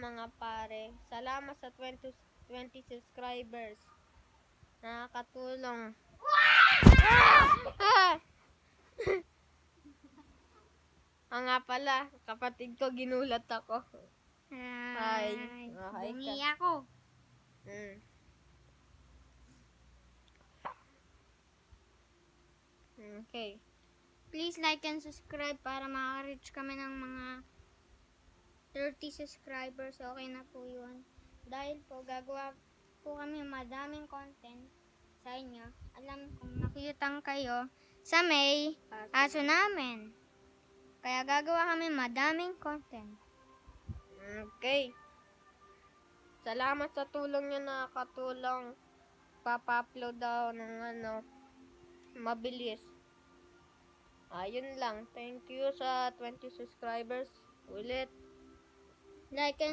mga pare. Salamat sa 20 subscribers. Nakakatulong. Nga pala, kapatid ko, ginulat ako. Hi. Hi Bungi ka. ako. Okay. Please like and subscribe para maka-reach kami ng mga 30 subscribers. Okay na po yun. Dahil po, gagawa po kami madaming content sa inyo. Alam kong nakuyutang kayo sa may aso namin. Kaya gagawa kami madaming content. Okay. Salamat sa tulong nyo, nakakatulong. Papa-upload daw ng mabilis. Ayun lang. Thank you sa 20 subscribers. Ulit. Like and